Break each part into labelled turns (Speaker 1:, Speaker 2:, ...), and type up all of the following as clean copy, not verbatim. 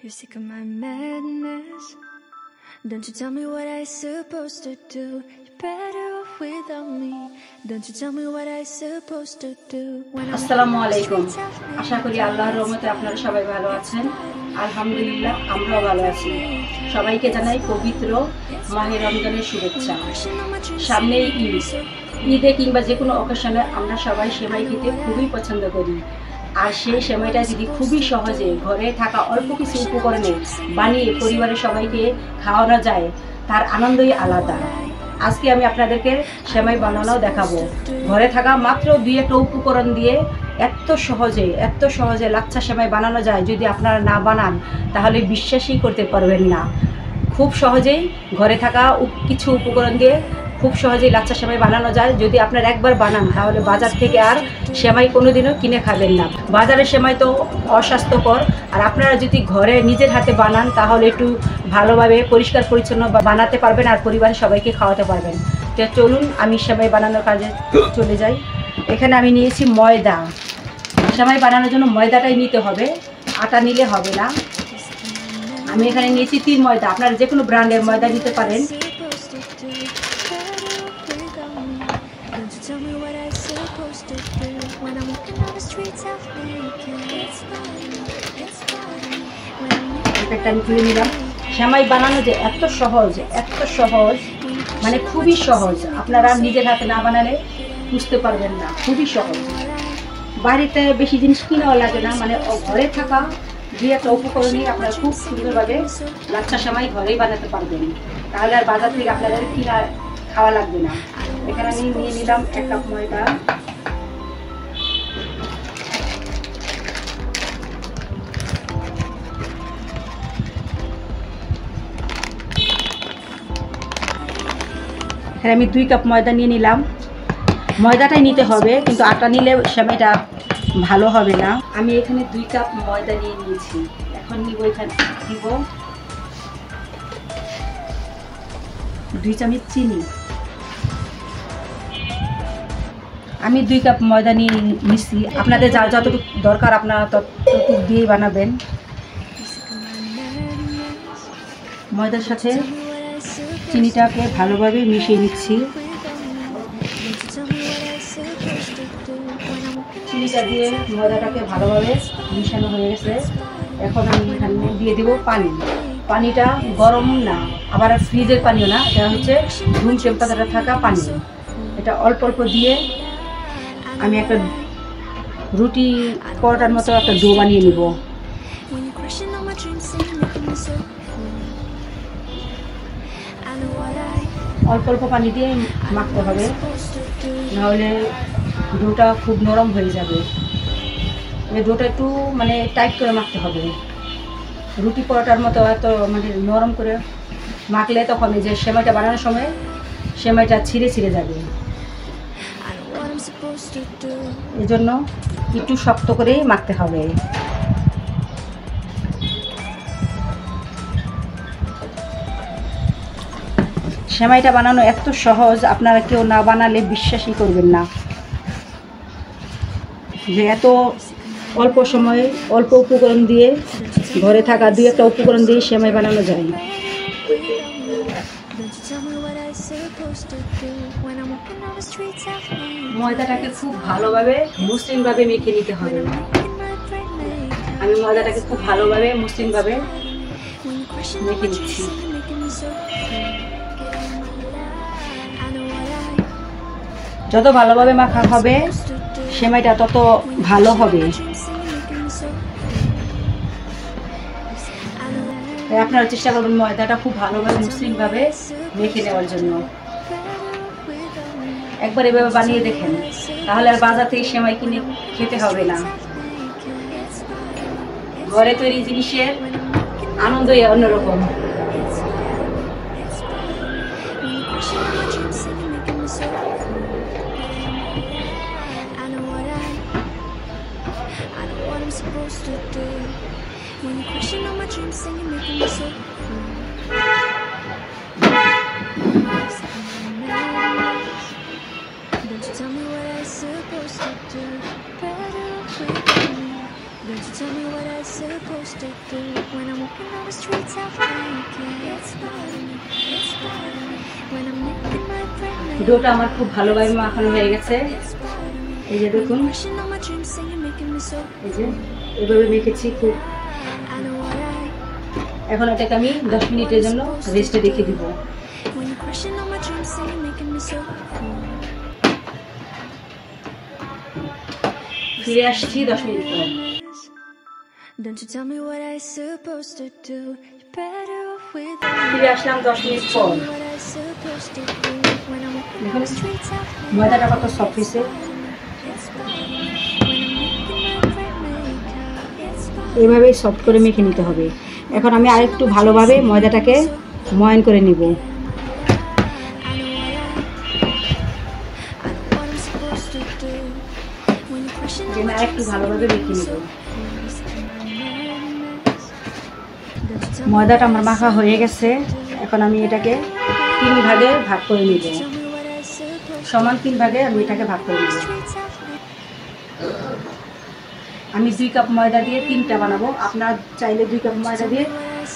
Speaker 1: You're sick of my madness. Don't you tell me what I supposed to do. You're better off without me. Don't you tell me what I supposed to do.
Speaker 2: আসসালামু আলাইকুম। আশা করি আল্লাহর রহমতে আপনারা সবাই ভালো আছেন। আলহামদুলিল্লাহ আমরাও ভালো আছি। সবাইকে জানাই পবিত্র মাহে রমজানের শুভেচ্ছা। সামনেই ঈদে কিংবা যে কোনো অকেশনে আমরা সবাই সেমাই খেতে খুবই পছন্দ করি। আর সেই সেমাইটা যদি খুবই সহজে ঘরে থাকা অল্প কিছু উপকরণে বানিয়ে পরিবারের সবাইকে খাওয়ানো যায়, তার আনন্দই আলাদা। আজকে আমি আপনাদেরকে সেমাই বানানো দেখাবো। ঘরে থাকা মাত্র 2-1টা উপকরণ দিয়ে এত সহজে লাচ্ছা সেমাই বানানো যায়। যদি আপনারা না বানান তাহলে বিশ্বাসই করতে পারবেন না। খুব সহজেই ঘরে থাকা কিছু উপকরণ দিয়ে খুব সহজেই লাচ্ছা সেমাই বানানো যায়। যদি আপনারা একবার বানান তাহলে বাজার থেকে আর সেমাই কোনোদিনও কিনে খাবেন না। বাজারের সেমাই তো অস্বাস্থ্যকর। আর আপনারা যদি ঘরে নিজের হাতে বানান তাহলে একটু ভালোভাবে পরিষ্কার পরিচ্ছন্ন বানাতে পারবেন আর পরিবারের সবাইকে খাওয়াতে পারবেন। তো চলুন আমি সেমাই বানানোর কাজে চলে যাই। এখানে আমি নিয়েছি ময়দা। সেমাই বানানোর জন্য ময়দাটাই নিতে হবে, আটা নিলে হবে না। আমি এখানে নিয়েছি 3 ময়দা। আপনারা যে কোনো ব্র্যান্ডের ময়দা নিতে পারেন। একটা আমি তুলে নিলাম। সেমাই বানানো যে এত সহজ, মানে খুবই সহজ। আপনারা নিজের হাতে না বানালে বুঝতে পারবেন না। খুবই সহজ, বাড়িতে বেশি জিনিস কিনাও লাগে না। মানে ঘরে থাকা 2-1টা উপকরণ নিয়ে আপনারা খুব সুন্দরভাবে লাচ্ছা সেমাই ঘরেই বানাতে পারবেন। তাহলে আর বাজার থেকে আপনাদের কিনা খাওয়া লাগবে না। এখানে আমি নিয়ে নিলাম 1 কাপ ময়দা। এখানে আমি 2 কাপ ময়দা নিয়ে নিলাম। ময়দাটাই নিতে হবে, কিন্তু আটা নিলে সেমাইটা ভালো হবে না। আমি এখানে 2 কাপ ময়দা নিয়ে নিয়েছি। এখন নিব, এখানে দিব 2 চামচ চিনি। আমি 2 কাপ ময়দা নিয়ে নিচ্ছি। আপনাদের যার যতটুকু দরকার আপনারা ততটুকু দিয়ে বানাবেন। ময়দার সাথে চিনিটাকে ভালোভাবে মিশিয়ে নিচ্ছি। চিনিটা দিয়ে ময়দাটাকে ভালোভাবে মিশানো হয়ে গেছে। এখন আমি এখানে দিয়ে দেব পানি। পানিটা গরম না, আবার ফ্রিজের পানিও না, এটা হচ্ছে রুম টেম্পারেচারে থাকা পানি। এটা অল্প অল্প দিয়ে আমি একটা রুটি পরোটার মতো একটা ডো বানিয়ে নিব। অল্প অল্প পানি দিয়ে মাখতে হবে, নাহলে ডোটা খুব নরম হয়ে যাবে। ডোটা একটু মানে টাইট করে মাখতে হবে। রুটি পরোটার মতো এত মানে নরম করে মাখলে তখন এই যে সেমাইটা বানানোর সময় সেমাইটা ছিঁড়ে যাবে। এজন্য একটু শক্ত করেই মাখতে হবে। সেমাইটা বানানো এত সহজ, আপনারা কেউ না বানালে বিশ্বাসই করবেন না যে এত অল্প সময়ে অল্প উপকরণ দিয়ে ঘরে থাকা 2-1টা উপকরণ দিয়ে সেমাই বানানো যায়। ময়দাটাকে খুব ভালোভাবে মসৃণভাবে মেখে নিতে হবে। আমি ময়দাটাকে খুব ভালোভাবে মসৃণভাবে মেখে নিচ্ছি। যত ভালোভাবে মাখা হবে সেমাইটা তত ভালো হবে। আপনারা চেষ্টা করবেন ময়দাটা খুব ভালোভাবে মসৃণভাবে মেখে নেওয়ার জন্য। একবার এভাবে বানিয়ে দেখেন, তাহলে আর বাজার থেকে সেমাই কিনে খেতে হবে না। ঘরে তৈরি জিনিসের আনন্দই অন্যরকম। When you question all my dreams and you're making me so don't you tell me what I'm supposed to do. Better off without me.
Speaker 1: Don't you tell me what I'm supposed to do when I'm walking on the streets of naked. It's bothering me, it's bothering me when I'm making my brain.
Speaker 2: ডোটা আমার খুব ভালোভাবে মাখানো হয়ে গেছে। এই যে দেখুন, এই যে এভাবে মেখেছি খুব। এখন এটাকে আমি 10 মিনিটের জন্য রেস্টে রেখে দিব। ফিরে আসছি 10 মিনিট পর। ফিরে আসলাম 10 মিনিট পর। দেখুন ময়দাটা কত সফট হয়েছে। এইভাবেই সফট করে মেখে নিতে হবে। এখন আমি আরেকটু ভালোভাবে ময়দাটাকে ময়ান করে নিব। আরেকটু ভালোভাবে মেখে নিব। ময়দাটা আমার মাখা হয়ে গেছে। এখন আমি এটাকে 3 ভাগে ভাগ করে নিব। সমান 3 ভাগে আমি এটাকে ভাগ করে নিব। আমি 2 কাপ ময়দা দিয়ে 3টা বানাবো। আপনারা চাইলে 2 কাপ ময়দা দিয়ে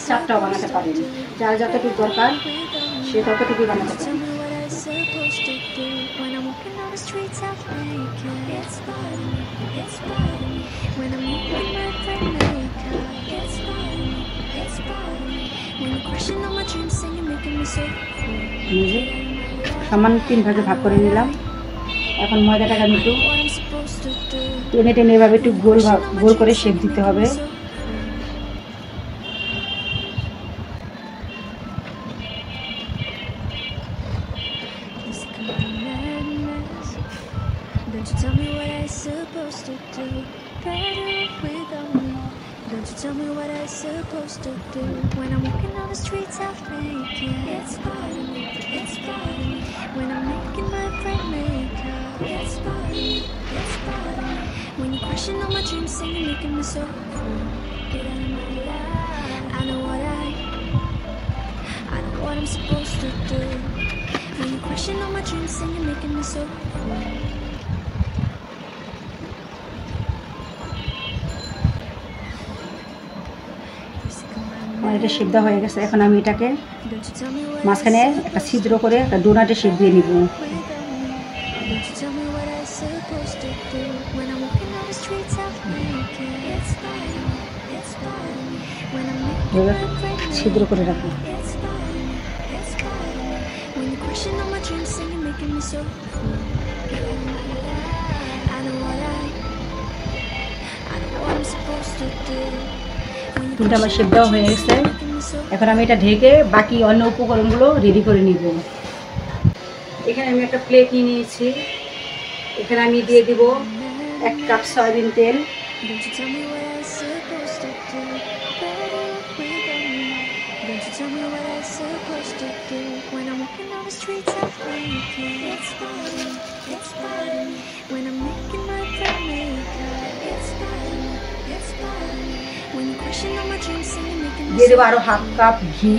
Speaker 2: 4টাও বানাতে পারেন। যার যতটুকু দরকার সে ততটুকুই বানাতে পারেন। সমান 3 ভাগে ভাগ করে নিলাম। এখন ময়দাটাকে আমি একটু টেনে টেনে এভাবে একটু গোল করে শেপ দিতে হবে। Don't you tell me what I'm supposed to do when I'm walking on the streets half naked. It's bothering me, it's bothering me when I'm making my brain makeup. It's bothering me, it's bothering me when you're crashing on my dreams and you're making me so cool. Get out of my life. I know what I'm supposed to do when you're crashing on my dreams and you're making me so cool. এটা সিদ্ধ হয়ে গেছে। এখন আমি এটাকে মাঝখানে একটা ছিদ্র করে একটা ডোনাটের শেপ দিয়ে নিব। ছিদ্র করে রাখবো। কিন্তু আমার শেপ দেওয়া হয়ে গেছে। এখন আমি এটা ঢেকে বাকি অন্য উপকরণগুলো রেডি করে নিব। এখানে আমি একটা প্লেট নিয়ে নিয়েছি। এখানে আমি দিয়ে দিব 1 কাপ সয়াবিন তেল, দিয়ে দেবো আরো 1/2 কাপ ঘি,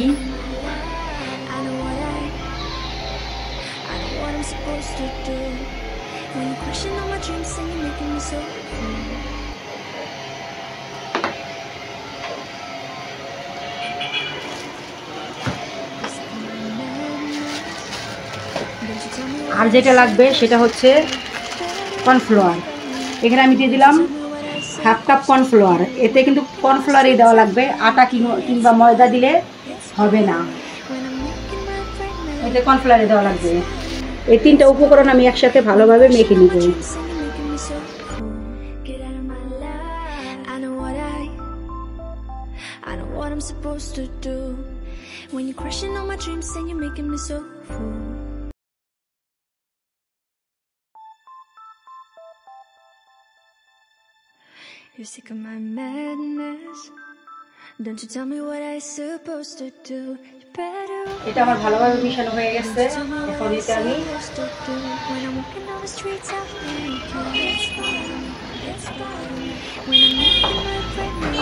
Speaker 2: আর যেটা লাগবে সেটা হচ্ছে কর্নফ্লাওয়ার। এখানে আমি দিয়ে দিলাম 1/2 কাপ কর্নফ্লাওয়ার। এতে কিন্তু কর্নফ্লাওয়ারই দেওয়া লাগবে, আটা কিংবা ময়দা দিলে হবে না, এতে কর্নফ্লাওয়ারই দেওয়া লাগবে। এই 3টা উপকরণ আমি একসাথে ভালোভাবে মেখে নিব।
Speaker 1: You're sick of my madness. Don't you tell me what I'm supposed to do. You better.
Speaker 2: এটা আমার ভালোভাবে মিশানো হয়ে গেছে। এখন এটা আমি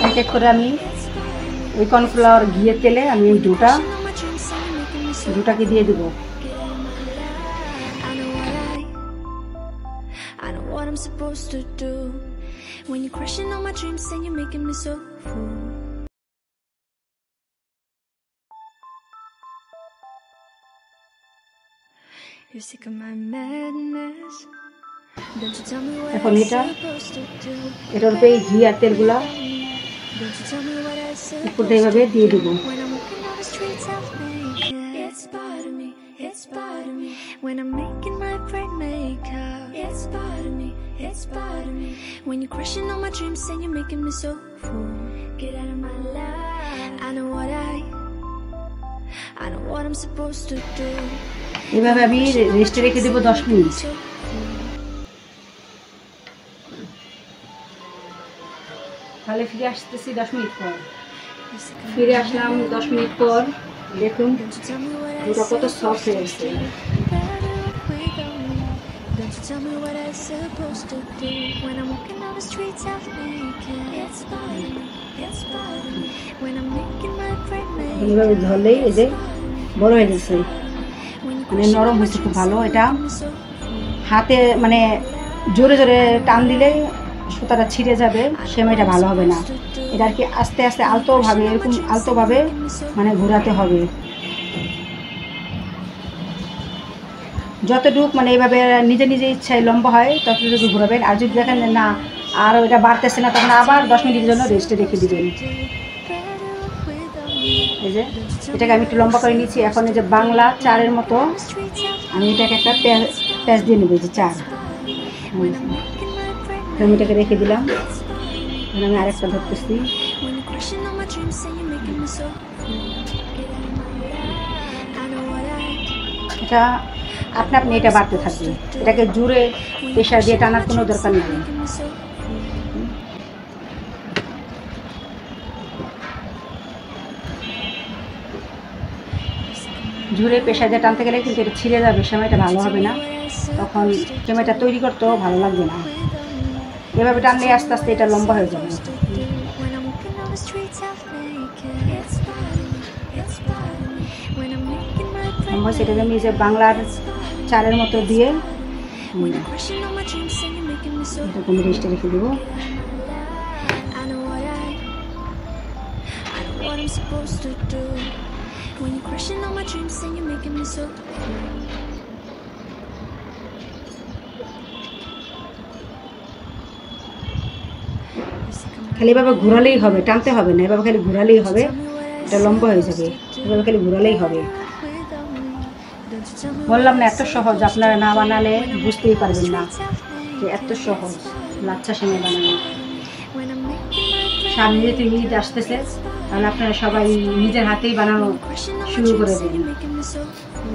Speaker 2: এক এক করে আমি ওই কর্নফ্লাওয়ার ঘিয়ের তেলে আমি এই ডোটাকে দিয়ে দেব।
Speaker 1: I know what I'm supposed to do When you're crushing all my dreams and you're making me so full. You're sick of my madness. Don't you tell me what
Speaker 2: এখন
Speaker 1: I'm
Speaker 2: এটা
Speaker 1: supposed to do.
Speaker 2: এটার উপরে ঘি আর তেলগুলা
Speaker 1: Don't you tell me what I'm
Speaker 2: উপর
Speaker 1: supposed
Speaker 2: দিয়ে এভাবে দিয়ে দিব।
Speaker 1: When I'm walking on the streets of naked, it's part of me, it's part of me. When I'm making my brain makeup, it's part of me, it's part of me. When you're crushing all my dreams and you're making me so full. Get out of my life. I know what I'm supposed to do.
Speaker 2: এভাবে আমি রেস্টে রেখে দেব 10 minute. তাহলে ফিরে আসতেছি 10 minute পর। ফিরে আসলাম 10 minute পর। দেখুন দুটো কত সফট হয়ে গেছে।
Speaker 1: Don't you tell me what I'm supposed to do when I'm walking on the streets of naked. It's part of me, it's part of me. When I'm making my brain make.
Speaker 2: এইভাবে ধরলেই এই যে বড় হয়ে গেছে, মানে নরম হয়েছে খুব ভালো। এটা হাতে মানে জোরে জোরে টান দিলে সুতাটা ছিঁড়ে যাবে, সেমাইটা ভালো হবে না। এটা আর কি আস্তে আস্তে আলতোভাবে, এরকম আলতোভাবে মানে ঘোরাতে হবে। যতটুকু মানে এইভাবে নিজে নিজে ইচ্ছায় লম্বা হয় ততটুকু ঘোরাবেন। আর যদি দেখেন না আর ওইটা বাড়তেছে না, তখন আবার 10 মিনিটের জন্য রেস্টে রেখে দিবেন। এই যে এটাকে আমি একটু লম্বা করে নিয়েছি। এখন এই যে বাংলা চারের মতো আমি এটাকে একটা প্যাঁচ দিয়ে নেব, যে 4 আমি এটাকে রেখে দিলাম। আমি আরেকটা ধরতেছি। এটা আপনি এটা বাড়তে থাকবে, এটাকে জোরে প্রেশার দিয়ে টানার কোনো দরকার নেই। জোরে প্রেশার দিয়ে টানতে গেলে কিন্তু এটা ছিঁড়ে যাবে, সেমাইটা ভালো হবে না, তখন সেমাইটা তৈরি করতেও ভালো লাগবে না। এভাবে টানলে আস্তে আস্তে এটা লম্বা হয়ে যাবে। লম্বা সেটাকে আমি যে বাংলার 4-এর মতো দিয়ে এরকম রেস্টে রেখে দেবো। খালি এভাবে ঘোরালেই হবে, টানতে হবে না, এভাবে খালি ঘোরালেই হবে, এটা লম্বা হয়ে যাবে। এভাবে খালি ঘোরালেই হবে। বললাম না এত সহজ, আপনারা না বানালে বুঝতেই পারবেন না যে এত সহজ লাচ্ছা সেমাই বানানো। সামনে যেহেতু ঈদ আসতেছে, তাহলে আপনারা সবাই নিজের হাতেই বানানো শুরু করে দেবেন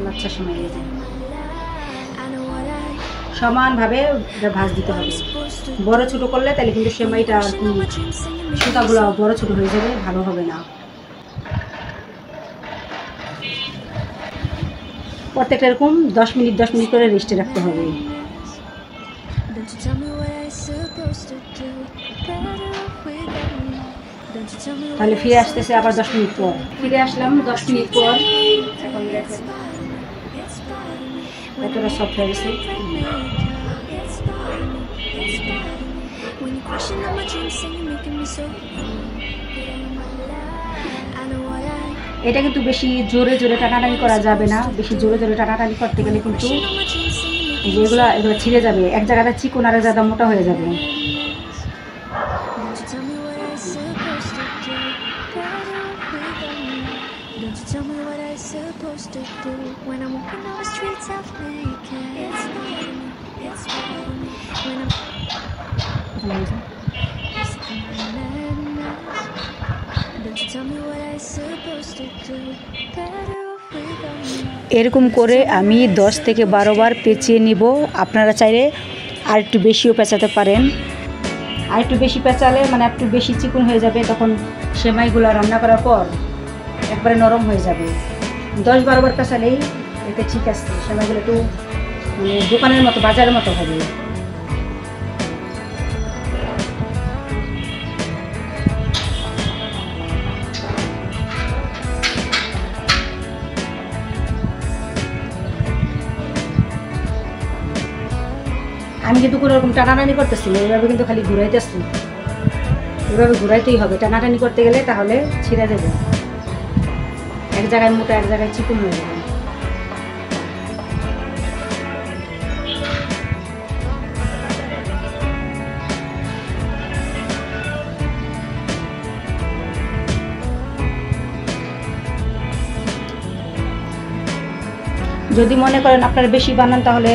Speaker 2: লাচ্ছা সেমাই। সমানভাবে এটা ভাঁজ দিতে হবে। বড় ছোট করলে তাহলে কিন্তু সেমাইটা আর কি সুতাগুলো বড় ছোট হয়ে যাবে, ভালো হবে না। প্রত্যেকটা এরকম 10 মিনিট করে রেস্টে রাখতে হবে। তাহলে ফিরে আসতেছে আবার 10 মিনিট পর। ফিরে আসলাম 10 মিনিট পর। এখন দেখেন কতটা সফট হয়ে গেছে। এটা কিন্তু বেশি জোরে জোরে টানাটানি করা যাবে না। বেশি জোরে জোরে টানাটানি করতে গেলে কিন্তু এগুলো ছিঁড়ে যাবে, এক জায়গাটা চিকন আর এক জায়গাটা মোটা হয়ে যাবে। এরকম করে আমি 10 থেকে 12 বার পেঁচিয়ে নিব। আপনারা চাইলে আর একটু বেশিও পেঁচাতে পারেন। আর একটু বেশি পেঁচালে মানে একটু বেশি চিকন হয়ে যাবে, তখন সেমাইগুলো রান্না করার পর একবারে নরম হয়ে যাবে। 10-12 বার পেঁচালেই এতে ঠিক আছে, সেমাইগুলো একটু মানে দোকানের মতো বাজারের মতো হবে। আমি কিন্তু কোনো রকম টানাটানি করতেছি না, এইভাবে কিন্তু খালি ঘুরাইতেছি। এভাবে ঘুরাইতেই হবে, টানাটানি করতে গেলে তাহলে ছিঁড়ে দেবে, এক জায়গায় মোটা এক জায়গায় চিকন হয়ে যাবে। যদি মনে করেন আপনারা বেশি বানান তাহলে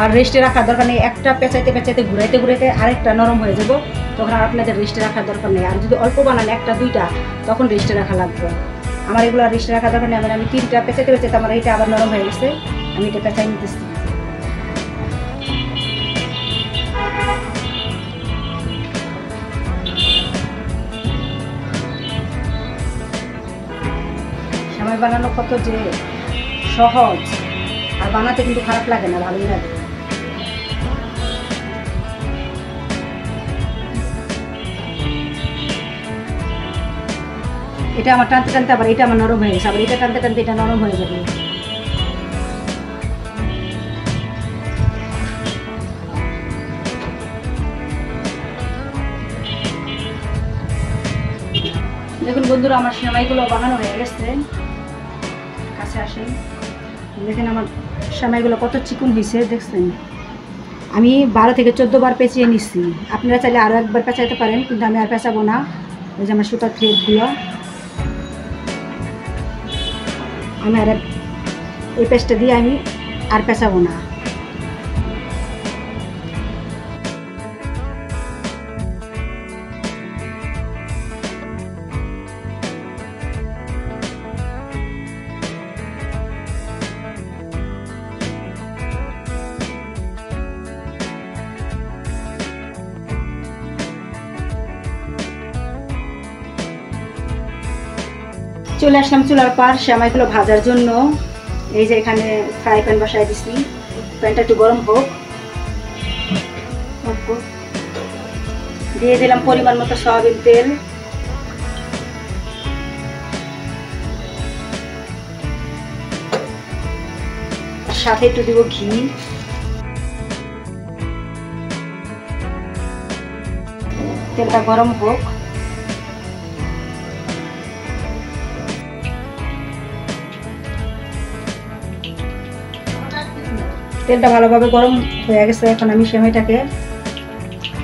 Speaker 2: আর রেস্টে রাখার দরকার নেই, একটা পেঁচাইতে পেঁচাইতে ঘুরাইতে ঘুরাইতে আরেকটা নরম হয়ে যাব, তখন আর আপনাদের রেস্টে রাখার দরকার নেই। আর যদি অল্প বানান একটা দুইটা তখন রেস্টে রাখা লাগবে। আমার এগুলো রেস্টে রাখার দরকার নেই, আমি 3টা পেঁচাইতে পেঁচাইতে আমার এটা আবার নরম হয়ে গেছে, আমি এটা পেঁচাই নিতেছি। সেমাই বানানো কত যে সহজ, আর বানাতে কিন্তু খারাপ লাগে না, ভালোই লাগে। এটা আমার টানতে টানতে আবার এটা আমার নরম হয়ে গেছে, আবার এটা টানতে টানতে এটা নরম হয়ে যাবে। দেখুন বন্ধুরা, আমার সেমাইগুলো বানানো হয়ে গেছে। কাছে আসেন, দেখেন আমার সেমাইগুলো কত চিকন হয়েছে, দেখছেন? আমি 12 থেকে 14 বার পেঁচিয়ে নিচ্ছি, আপনারা চাইলে আরও একবার পেঁচাইতে পারেন, কিন্তু আমি আর পেঁচাবো না। ওই যে আমার সুতার থ্রেডগুলো, আমি আর এই পেঁচটা দিয়ে আমি আর পেঁচাবো না। চলে আসলাম চুলার পার সেমাইগুলো ভাজার জন্য। এই যে এখানে ফ্রাই প্যান বসাই দিছি, প্যানটা একটু গরম হোক। দিয়ে দিলাম পরিমাণ মতো সয়াবিন তেল, সাথে একটু দিব ঘি। তেলটা গরম হোক। তেলটা ভালোভাবে গরম হয়ে গেছে, এখন আমি সেমাইটাকে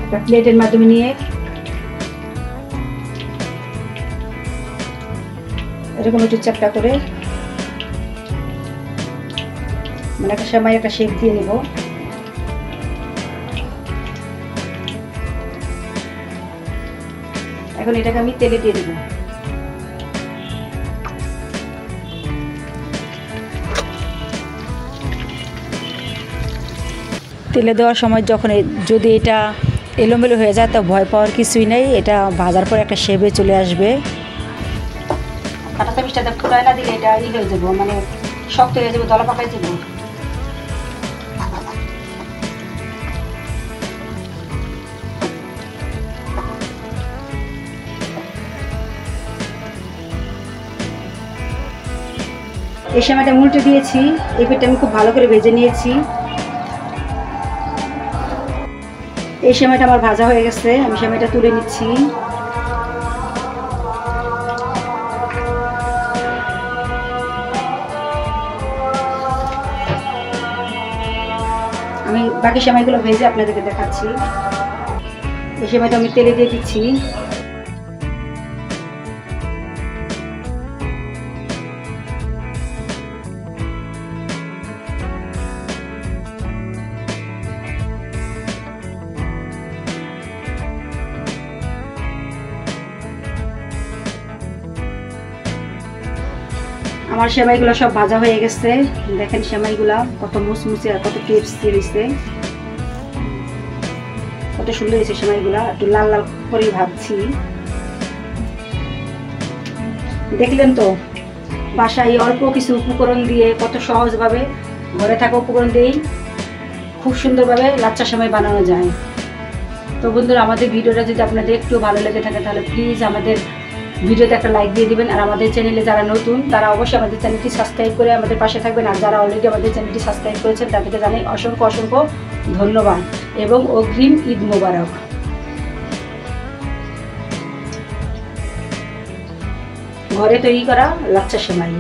Speaker 2: একটা প্লেটের মাধ্যমে নিয়ে এরকম একটু চ্যাপটা করে মানে একটা সেমাই একটা শেপ দিয়ে নেব। এখন এটাকে আমি তেলে দিয়ে দেবো। তেলে দেওয়ার সময় যখন যদি এটা এলোমেলো হয়ে যায় তো ভয় পাওয়ার কিছুই নেই, এটা ভাজার পর একটা শেপে চলে আসবে। কাঁটা চামিচটাতে ফুটায় না দিলে এটা হয়ে যাবো, মানে শক্ত হয়ে যাবে, দলা পাকাই যাবো। এই সময়টা উল্টে দিয়েছি, এই পিঠটা আমি খুব ভালো করে ভেজে নিয়েছি। এই সেমাইটা আমার ভাজা হয়ে গেছে, আমি সেমাইটা তুলে নিচ্ছি। আমি বাকি সেমাইগুলো ভেজে আপনাদেরকে দেখাচ্ছি। এই সেমাইটা আমি তেলে দিয়ে দিচ্ছি। আমার সেমাইগুলো সব ভাজা হয়ে গেছে, দেখেন সেমাইগুলা কত মুচমুচে আর কত ক্রিস্পি হয়েছে, কত সুন্দর হয়েছে সেমাইগুলা। একটু লাল লাল করে ভাজছি, দেখলেন তো? বাসায় অল্প কিছু উপকরণ দিয়ে কত সহজভাবে ঘরে থাকা উপকরণ দিয়েই খুব সুন্দরভাবে লাচ্চা সেমাই বানানো যায়। তো বন্ধুরা, আমাদের ভিডিওটা যদি আপনাদের একটু ভালো লেগে থাকে তাহলে প্লিজ আমাদের ভিডিওতে একটা লাইক দিয়ে দিবেন। আর আমাদের চ্যানেলে যারা নতুন তারা অবশ্যই আমাদের চ্যানেলটি সাবস্ক্রাইব করে আমাদের পাশে থাকবেন। আর যারা অলরেডি আমাদের চ্যানেলটি সাবস্ক্রাইব করেছেন তাদেরকে জানাই অসংখ্য অসংখ্য ধন্যবাদ এবং অগ্রিম ঈদ মোবারক। ঘরে তৈরি করা লাচ্ছা সেমাই।